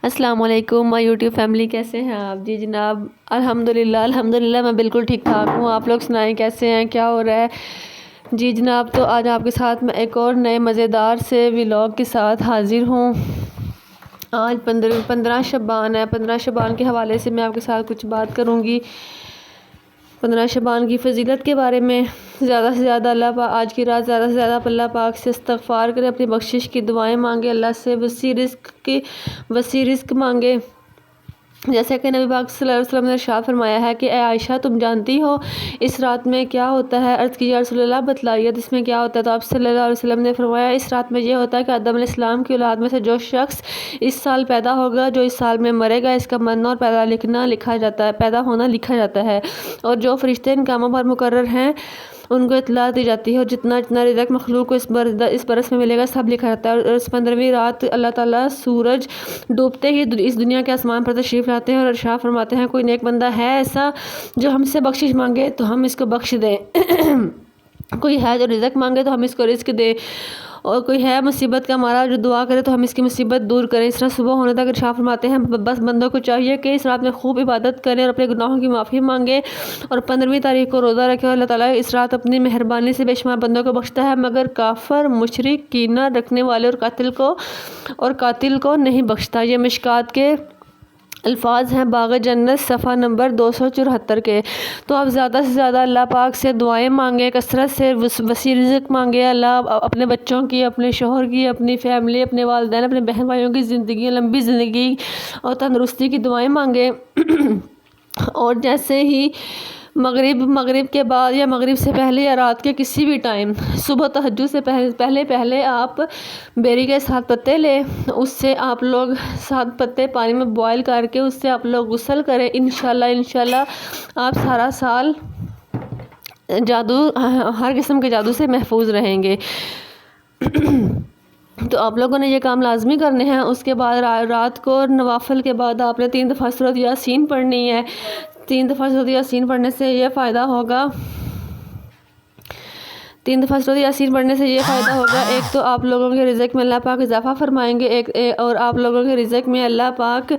السلام علیکم مائی YouTube family, کیسے ہیں آپ؟ جی جناب، الحمدللہ میں بالکل ٹھیک ٹھاک ہوں۔ آپ لوگ سنائیں کیسے ہیں، کیا ہو رہا ہے؟ جی جناب، تو آج آپ کے ساتھ میں ایک اور نئے مزیدار سے ولاگ کے ساتھ حاضر ہوں۔ آج 15 شعبان ہے۔ 15 شعبان کے حوالے سے میں آپ کے ساتھ کچھ بات کروں گی۔ 15 شعبان کی فضیلت کے بارے میں زیادہ سے زیادہ آج کی رات زیادہ سے زیادہ اللہ پاک سے استغفار کریں، اپنی بخشش کی دعائیں مانگے، اللہ سے وسیع رزق مانگے۔ جیسے کہ نبی پاک صلی اللہ علیہ وسلم نے ارشاد فرمایا ہے کہ اے عائشہ، تم جانتی ہو اس رات میں کیا ہوتا ہے؟ عرض کی یا رسول اللہ بتلائیے اس میں کیا ہوتا ہے؟ تو آپ صلی اللہ علیہ وسلم نے فرمایا اس رات میں یہ ہوتا ہے کہ آدم علیہ السلام کی اولاد میں سے جو شخص اس سال پیدا ہوگا، جو اس سال میں مرے گا، اس کا مرنا اور پیدا ہونا لکھا جاتا ہے، اور جو فرشتے ان کاموں پر مقرر ہیں ان کو اطلاع دی جاتی ہے، اور جتنا رزق مخلوق کو اس برس میں ملے گا سب لکھا جاتا ہے۔ اور اس 15ویں رات اللہ تعالیٰ سورج ڈوبتے ہی اس دنیا کے آسمان پر تشریف لاتے ہیں اور ارشاد فرماتے ہیں کوئی نیک بندہ ہے ایسا جو ہم سے بخشش مانگے تو ہم اس کو بخش دیں، کوئی ہے جو رزق مانگے تو ہم اس کو رزق دیں، اور کوئی ہے مصیبت کا مارا جو دعا کرے تو ہم اس کی مصیبت دور کریں۔ اس طرح صبح ہونے تک ارشاد فرماتے ہیں بس بندوں کو چاہیے کہ اس رات میں خوب عبادت کریں اور اپنے گناہوں کی معافی مانگے، اور 15ویں تاریخ کو روزہ رکھے، اور اللہ تعالیٰ اس رات اپنی مہربانی سے بے شمار بندوں کو بخشتا ہے، مگر کافر، مشرک، کینہ رکھنے والے اور قاتل کو نہیں بخشتا۔ یہ مشکات کے الفاظ ہیں، باغ جنت، صفحہ نمبر 274 کے۔ تو آپ زیادہ سے زیادہ اللہ پاک سے دعائیں مانگیں، کثرت سے وسیع رزق مانگیں، اللہ اپنے بچوں کی، اپنے شوہر کی، اپنی فیملی، اپنے والدین، اپنے بہن بھائیوں کی زندگی، لمبی زندگی اور تندرستی کی دعائیں مانگیں۔ اور جیسے ہی مغرب کے بعد یا مغرب سے پہلے یا رات کے کسی بھی ٹائم صبح تہجد سے پہلے آپ بیری کے 7 پتے لیں، اس سے آپ لوگ 7 پتے پانی میں بوائل کر کے اس سے آپ لوگ غسل کریں، انشاءاللہ آپ سارا سال ہر قسم کے جادو سے محفوظ رہیں گے۔ تو آپ لوگوں نے یہ کام لازمی کرنے ہیں۔ اس کے بعد رات کو نوافل کے بعد آپ نے 3 دفعہ سورۃ یاسین پڑھنی ہے۔ 3 دفعہ سورۃ یاسین پڑھنے سے یہ فائدہ ہوگا، ایک تو آپ لوگوں کے رزق میں اللہ پاک اضافہ فرمائیں گے، اور آپ لوگوں کے رزق میں اللہ پاک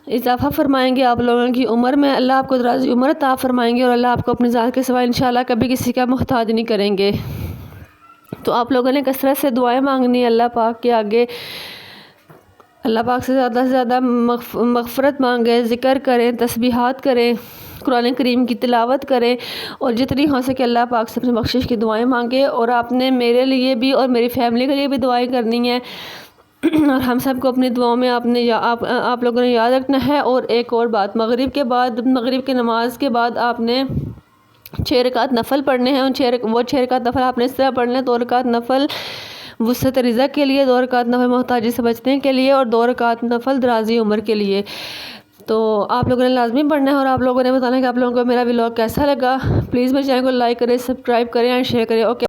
اضافہ فرمائیں گے، آپ لوگوں کی عمر میں اللہ آپ کو دراز عمر عطا فرمائیں گے، اور اللہ آپ کو اپنی ذات کے سوا انشاءاللہ کبھی کسی کا محتاج نہیں کریں گے۔ تو آپ لوگوں نے کثرت سے دعائیں مانگنی ہے اللہ پاک کے آگے، اللہ پاک سے زیادہ مغفرت مانگیں، ذکر کریں، تسبیحات کریں، قرآن کریم کی تلاوت کریں، اور جتنی ہو سکے اللہ پاک سے اپنی بخشش کی دعائیں مانگیں۔ اور آپ نے میرے لیے بھی اور میری فیملی کے لیے بھی دعائیں کرنی ہے، اور ہم سب کو اپنی دعاؤں میں آپ لوگوں نے یاد رکھنا ہے۔ اور ایک اور بات، مغرب کی نماز کے بعد آپ نے 6 رکعت نفل پڑھنے ہیں، وہ 6 رکعت نفل آپ نے اس طرح پڑھنے ہیں: 2 رکعت نفل وسعت رزق کے لیے، 2 رکعت نفل محتاجی سے بچنے کے لیے، اور 2 رکعت نفل درازی عمر کے لیے۔ تو آپ لوگوں نے لازمی پڑھنا ہے، اور آپ لوگوں نے بتانا ہے کہ آپ لوگوں کو میرا ولاگ کیسا لگا۔ پلیز میرے چینل کو لائک کریں، سبسکرائب کریں اور شیئر کریں۔ اوکے۔